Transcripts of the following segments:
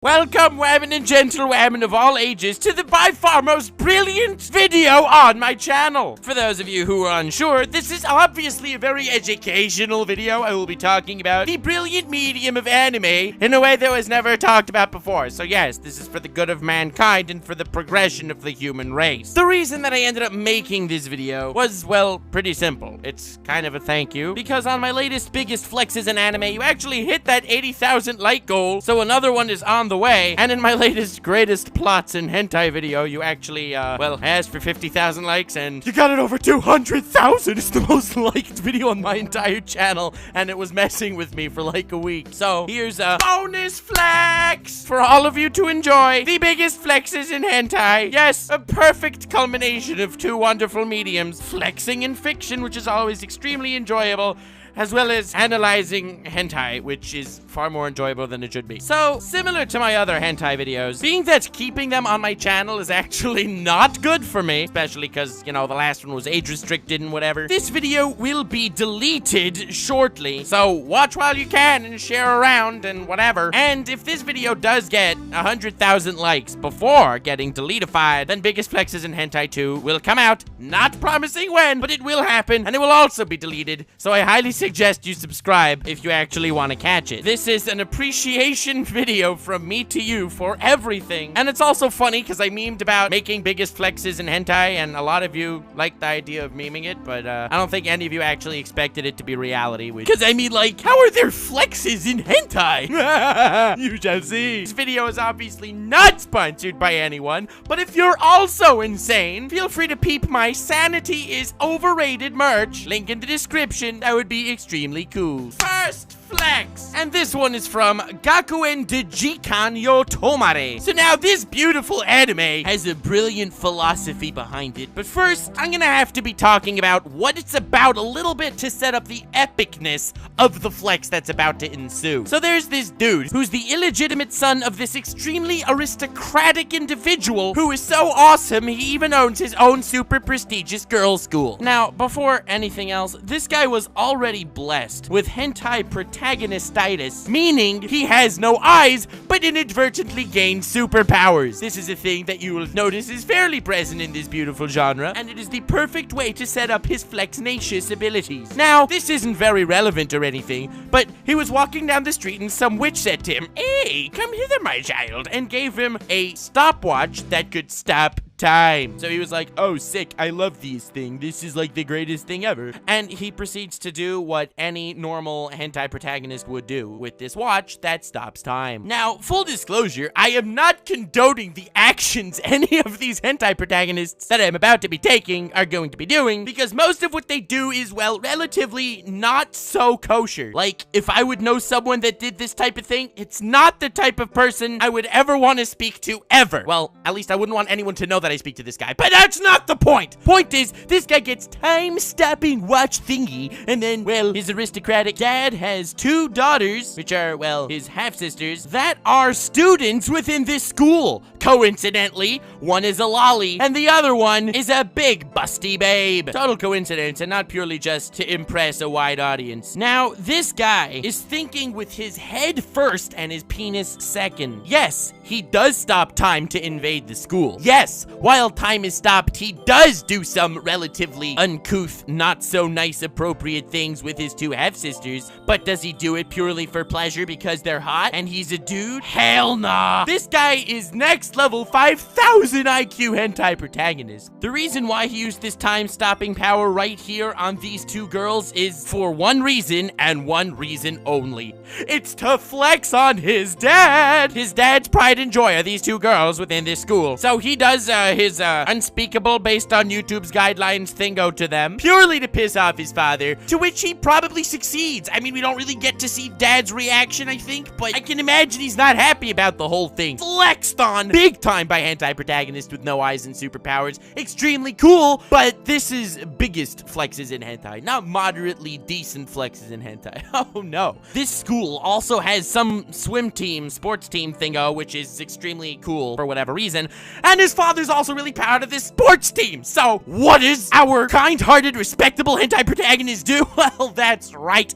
Welcome, women and gentlewomen of all ages, to the by far most brilliant video on my channel. For those of you who are unsure, this is obviously a very educational video. I will be talking about the brilliant medium of anime in a way that was never talked about before. So yes, this is for the good of mankind and for the progression of the human race. The reason that I ended up making this video was, well, pretty simple. It's kind of a thank you, because on my latest biggest flexes in anime, you actually hit that 80,000 like goal, so another one is on the way. And in my latest greatest plots in hentai video, you actually, well, asked for 50,000 likes, and you got it over 200,000. It's the most liked video on my entire channel, and it was messing with me for like a week. So here's a bonus flex for all of you to enjoy. The biggest flexes in hentai. Yes, a perfect culmination of two wonderful mediums, flexing in fiction, which is always extremely enjoyable, as well as analyzing hentai, which is far more enjoyable than it should be. So, similar to my other hentai videos, being that keeping them on my channel is actually not good for me, especially because, you know, the last one was age restricted and whatever, this video will be deleted shortly. So, watch while you can and share around and whatever. And if this video does get 100,000 likes before getting deletified, then Biggest Flexes in Hentai 2 will come out. Not promising when, but it will happen, and it will also be deleted. So I highly suggest you subscribe if you actually want to catch it. This is an appreciation video from me to you for everything. And it's also funny because I memed about making biggest flexes in hentai, and a lot of you liked the idea of memeing it, but I don't think any of you actually expected it to be reality. Because I mean, like, how are there flexes in hentai? You shall see. This video is obviously not sponsored by anyone, but if you're also insane, feel free to peep my Sanity is Overrated merch. Link in the description. That would be extremely cool. First flex, and this one is from Gakuen de Jikan yo Tomare. So now this beautiful anime has a brilliant philosophy behind it, but first I'm gonna have to be talking about what it's about a little bit to set up the epicness of the flex that's about to ensue. So there's this dude who's the illegitimate son of this extremely aristocratic individual who is so awesome he even owns his own super prestigious girls' school. Now, before anything else, this guy was already blessed with hentai protagonistitis, meaning he has no eyes, but inadvertently gains superpowers. This is a thing that you will notice is fairly present in this beautiful genre, and it is the perfect way to set up his flexnacious abilities. Now, this isn't very relevant or anything, but he was walking down the street and some witch said to him, "Hey, come hither, my child," and gave him a stopwatch that could stop time. So he was like, "Oh, sick, I love these things. This is like the greatest thing ever." And he proceeds to do what any normal hentai protagonist would do with this watch that stops time. Now, full disclosure, I am not condoning the actions any of these hentai protagonists that I'm about to be taking are going to be doing, because most of what they do is, well, relatively not so kosher. Like, if I would know someone that did this type of thing, it's not the type of person I would ever want to speak to, ever. Well, at least I wouldn't want anyone to know that I speak to this guy, but that's not the point. Point is, this guy gets time-stopping watch thingy, and then, well, his aristocratic dad has two daughters, which are, well, his half-sisters, that are students within this school. Coincidentally, one is a lolly, and the other one is a big busty babe. Total coincidence, and not purely just to impress a wide audience. Now, this guy is thinking with his head first and his penis second. Yes, he does stop time to invade the school. Yes, while time is stopped, he does do some relatively uncouth, not so nice appropriate things with his two half-sisters, but does he do it purely for pleasure because they're hot and he's a dude? Hell nah! This guy is next level 5,000 IQ hentai protagonist. The reason why he used this time-stopping power right here on these two girls is for one reason and one reason only. It's to flex on his dad! His dad's pride and joy are these two girls within this school. So he does his unspeakable based on YouTube's guidelines thingo to them, purely to piss off his father, to which he probably succeeds. I mean, we don't really get to see dad's reaction, I think, but I can imagine he's not happy about the whole thing. Flexed on big time by hentai protagonist with no eyes and superpowers. Extremely cool, but this is biggest flexes in hentai, not moderately decent flexes in hentai. Oh no. This school also has some swim team, sports team thingo, which is extremely cool for whatever reason, and his father's also really proud of this sports team. So what does our kind-hearted, respectable hentai protagonist do? Well, that's right.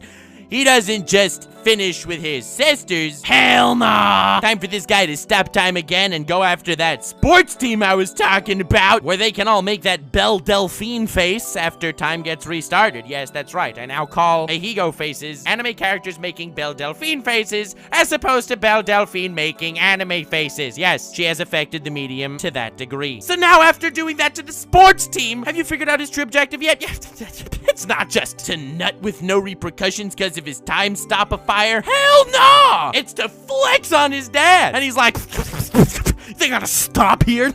he doesn't just finish with his sisters. Hell nah! Time for this guy to stop time again and go after that sports team I was talking about, where they can all make that Belle Delphine face after time gets restarted. Yes, that's right. I now call Ahigo faces anime characters making Belle Delphine faces, as opposed to Belle Delphine making anime faces. Yes, she has affected the medium to that degree. So now, after doing that to the sports team, have you figured out his true objective yet? It's not just to nut with no repercussions because of his time stop-a-fire. Hell no! It's to flex on his dad. And he's like, they gotta stop here.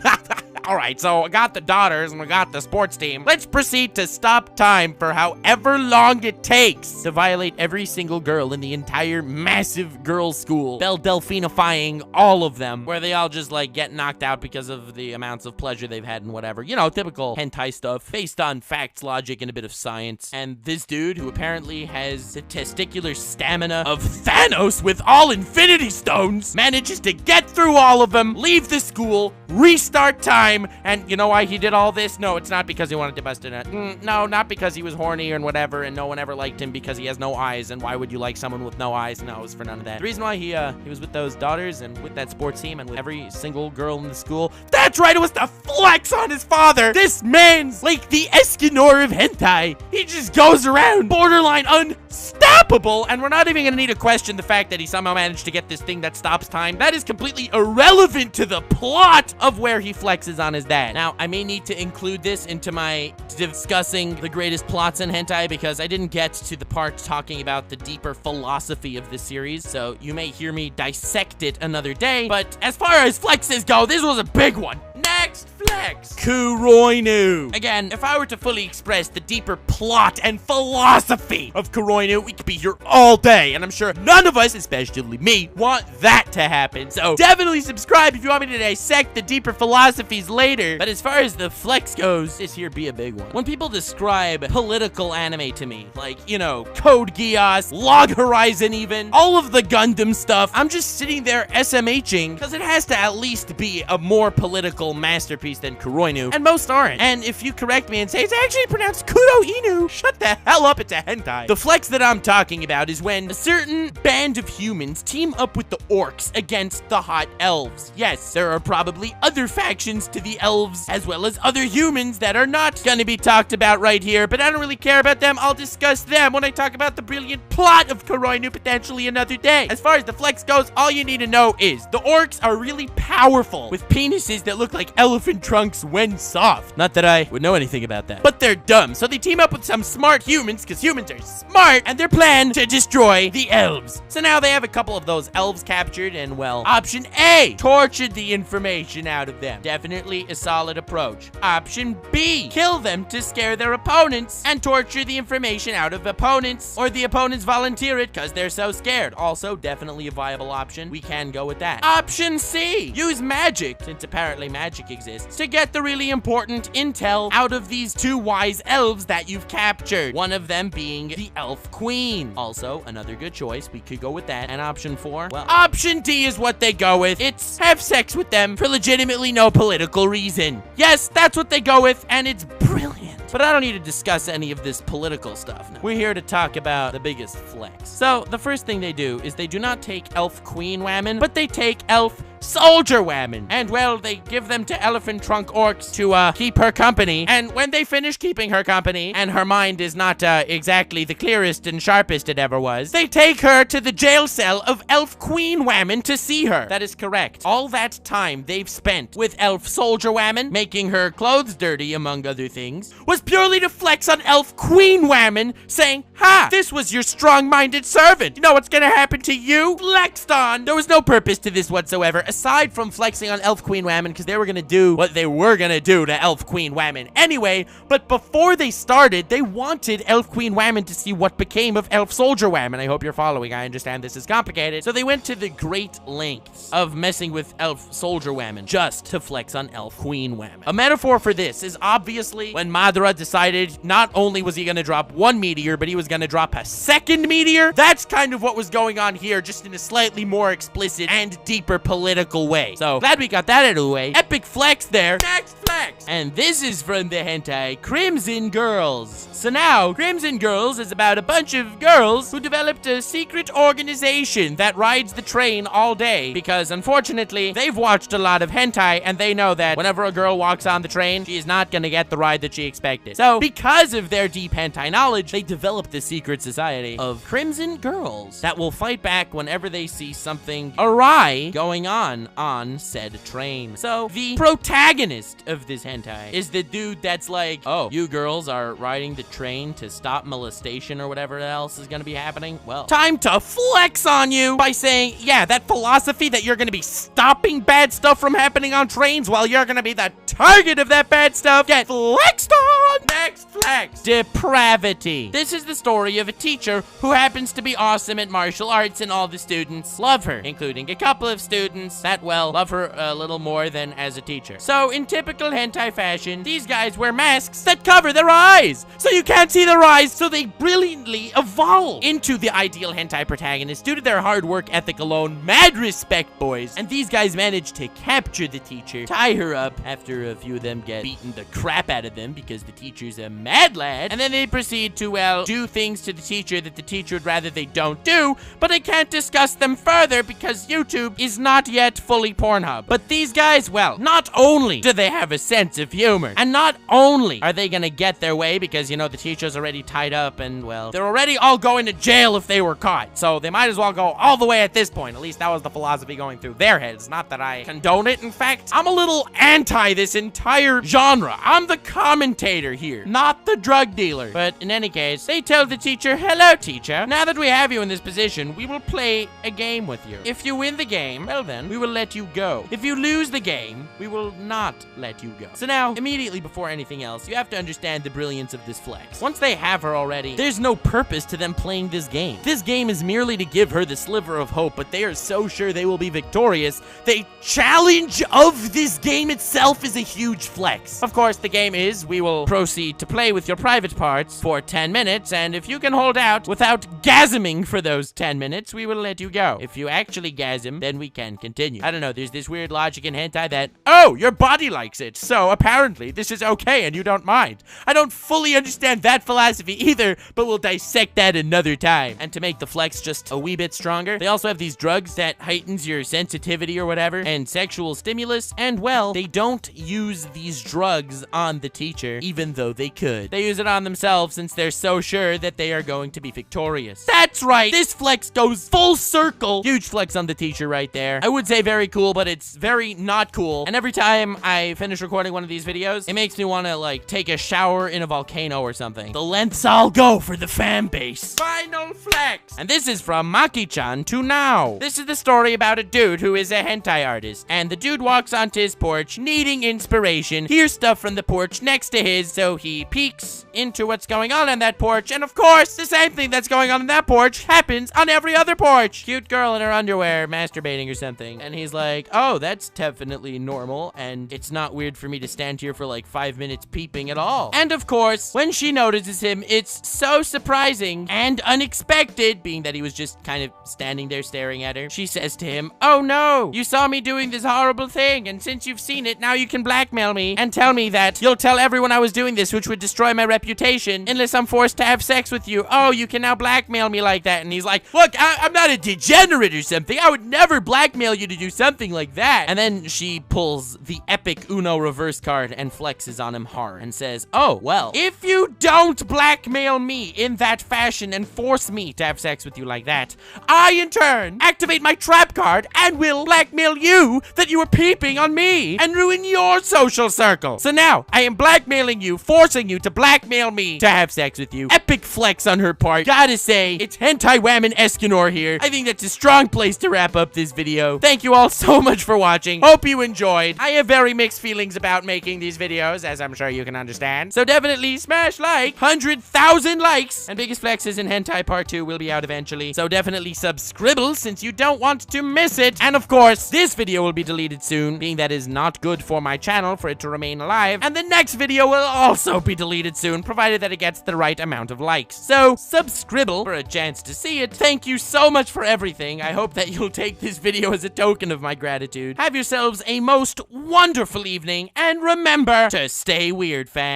All right, so I got the daughters and we got the sports team. Let's proceed to stop time for however long it takes to violate every single girl in the entire massive girls' school, Belle Delphinifying all of them, where they all just like get knocked out because of the amounts of pleasure they've had and whatever. You know, typical hentai stuff based on facts, logic, and a bit of science. And this dude, who apparently has the testicular stamina of Thanos with all Infinity Stones, manages to get through all of them, leave the school, restart time. And you know why he did all this? No, it's not because he wanted to bust a nut. No, not because he was horny and whatever, and no one ever liked him because he has no eyes, and why would you like someone with no eyes? No, it was for none of that. The reason why he was with those daughters and with that sports team and with every single girl in the school, that's right, it was to flex on his father. This man's like the Escanor of hentai. He just goes around borderline unstoppable, and we're not even gonna need to question the fact that he somehow managed to get this thing that stops time. That is completely irrelevant to the plot of where he flexes on his dad. Now, I may need to include this into my discussing the greatest plots in hentai because I didn't get to the part talking about the deeper philosophy of the series, so you may hear me dissect it another day, but as far as flexes go, this was a big one. Next flex, Kuroinu. Again, if I were to fully express the deeper plot and philosophy of Kuroinu, we could be here all day, and I'm sure none of us, especially me, want that to happen. So definitely subscribe if you want me to dissect the deeper philosophies later. But as far as the flex goes, this here be a big one. When people describe political anime to me, like, you know, Code Geass, Log Horizon even, all of the Gundam stuff, I'm just sitting there SMHing because it has to at least be a more political masterpiece than Kuroinu, and most aren't. And if you correct me and say it's actually pronounced Kuro Inu, shut the hell up, it's a hentai. The flex that I'm talking about is when a certain band of humans team up with the orcs against the hot elves. Yes, there are probably other factions to the elves, as well as other humans that are not gonna be talked about right here, but I don't really care about them. I'll discuss them when I talk about the brilliant plot of Kuroinu potentially another day. As far as the flex goes, all you need to know is the orcs are really powerful, with penises that look like elephant trunks when soft. Not that I would know anything about that, but they're dumb, so they team up with some smart humans, because humans are smart, and their plan to destroy the elves. So now they have a couple of those elves captured, and well, option A, tortured the information out of them. Definitely a solid approach. Option B, kill them to scare their opponents and torture the information out of opponents, or the opponents volunteer it because they're so scared. Also, definitely a viable option. We can go with that. Option C, use magic, since apparently magic exists, to get the really important intel out of these two wise elves that you've captured. One of them being the elf queen. Also, another good choice. We could go with that. And option 4, well, option D is what they go with. It's have sex with them for legitimately no political reason. Yes, that's what they go with, and it's brilliant. But I don't need to discuss any of this political stuff now. We're here to talk about the biggest flex. So, the first thing they do is they do not take elf queen women, but they take elf soldier women. And, well, they give them to elephant trunk orcs to keep her company. And when they finish keeping her company, and her mind is not exactly the clearest and sharpest it ever was, they take her to the jail cell of elf queen women to see her. That is correct. All that time they've spent with elf soldier women, making her clothes dirty, among other things, was purely to flex on elf queen women, saying, ha, this was your strong-minded servant. You know what's gonna happen to you? Flexed on. There was no purpose to this whatsoever, aside from flexing on elf queen women, because they were gonna do what they were gonna do to elf queen women anyway. But before they started, they wanted elf queen women to see what became of elf soldier women. I hope you're following. I understand this is complicated. So they went to the great lengths of messing with elf soldier women just to flex on elf queen women. A metaphor for this is obviously when Madara decided not only was he gonna drop one meteor, but he was gonna drop a second meteor. That's kind of what was going on here, just in a slightly more explicit and deeper political way. So glad we got that out of the way. Epic flex there. Next flex, flex. And this is from the hentai Crimson Girls. So now, Crimson Girls is about a bunch of girls who developed a secret organization that rides the train all day because, unfortunately, they've watched a lot of hentai and they know that whenever a girl walks on the train, she is not gonna get the ride that she expected. So, because of their deep hentai knowledge, they developed this secret society of Crimson Girls that will fight back whenever they see something awry going on said train. So, the protagonist of this hentai is the dude that's like, oh, you girls are riding the train to stop molestation or whatever else is gonna be happening? Well, time to flex on you by saying, yeah, that philosophy that you're gonna be stopping bad stuff from happening on trains while you're gonna be the target of that bad stuff, get flexed on! Next flex. Depravity. This is the story of a teacher who happens to be awesome at martial arts and all the students love her, including a couple of students that, well, love her a little more than as a teacher. So, in typical hentai fashion, these guys wear masks that cover their eyes, so you can't see their eyes, so they brilliantly evolve into the ideal hentai protagonist due to their hard work ethic alone. Mad respect, boys. And these guys manage to capture the teacher, tie her up after a few of them get beaten the crap out of them because the teacher's a mad lad, and then they proceed to, well, do things to the teacher that the teacher would rather they don't do, but I can't discuss them further because YouTube is not yet fully Pornhub. But these guys, well, not only do they have a sense of humor, and not only are they gonna get their way because, you know, the teacher's already tied up and, well, they're already all going to jail if they were caught, so they might as well go all the way at this point. At least that was the philosophy going through their heads. Not that I condone it. In fact, I'm a little anti this entire genre. I'm the commentator here, not the drug dealer. But in any case, they tell the teacher, hello, teacher. Now that we have you in this position, we will play a game with you. If you win the game, well then, we will let you go. If you lose the game, we will not let you go. So now, immediately before anything else, you have to understand the brilliance of this flex. Once they have her already, there's no purpose to them playing this game. This game is merely to give her the sliver of hope, but they are so sure they will be victorious. The challenge of this game itself is a huge flex. Of course, the game is, we will proceed to play with your private parts for 10 minutes, and if you can hold out without gasming for those 10 minutes, we will let you go. If you actually gasm, then we can continue. I don't know, there's this weird logic in hentai that, oh, your body likes it, so apparently this is okay and you don't mind. I don't fully understand that philosophy either, but we'll dissect that another time. And to make the flex just a wee bit stronger, they also have these drugs that heightens your sensitivity or whatever, and sexual stimulus, and well, they don't use these drugs on the teacher, even though they could. They use it on themselves since they're so sure that they are going to be victorious. That's right, this flex goes full circle. Huge flex on the teacher right there. I would say very cool, but it's very not cool. And every time I finish recording one of these videos, it makes me want to, like, take a shower in a volcano or something. The lengths I'll go for the fan base. Final flex! And this is from Maki-chan to now. This is the story about a dude who is a hentai artist, and the dude walks onto his porch needing inspiration, hears stuff from the porch next to his, so he peeks into what's going on that porch, and of course, the same thing that's going on in that porch happens on every other porch. Cute girl in her underwear masturbating or something, and he's like, oh, that's definitely normal, and it's not weird for me to stand here for like 5 minutes peeping at all. And of course, when she notices him, it's so surprising and unexpected, being that he was just kind of standing there staring at her. She says to him, oh no, you saw me doing this horrible thing, and since you've seen it, now you can blackmail me and tell me that you'll tell everyone I was doing this, which would destroy my reputation unless I'm forced to have sex with you. Oh, you can now blackmail me like that. And he's like, look, I'm not a degenerate or something. I would never blackmail you to do something like that. And then she pulls the epic Uno reverse card and flexes on him hard and says, oh, well, if you don't blackmail me in that fashion and force me to have sex with you like that, I in turn activate my trap card and will blackmail you that you were peeping on me and ruin your social circle. So now I am blackmailing you, forcing you to blackmail me to have sex with you. Epic flex on her part. Gotta say, it's Hentai Whammon Escanor here. I think that's a strong place to wrap up this video. Thank you all so much for watching. Hope you enjoyed. I have very mixed feelings about making these videos, as I'm sure you can understand. So definitely smash like, 100,000 likes, and Biggest Flexes in Hentai Part 2 will be out eventually. So definitely subscribble since you don't want to miss it. And of course, this video will be deleted soon, being that is not good for my channel for it to remain alive. And the next video will also be deleted soon, provided that it gets the right amount of likes. So subscribble for a chance to see it. Thank you so much for everything. I hope that you'll take this video as a token of my gratitude. Have yourselves a most wonderful evening, and and remember to stay weird, fam.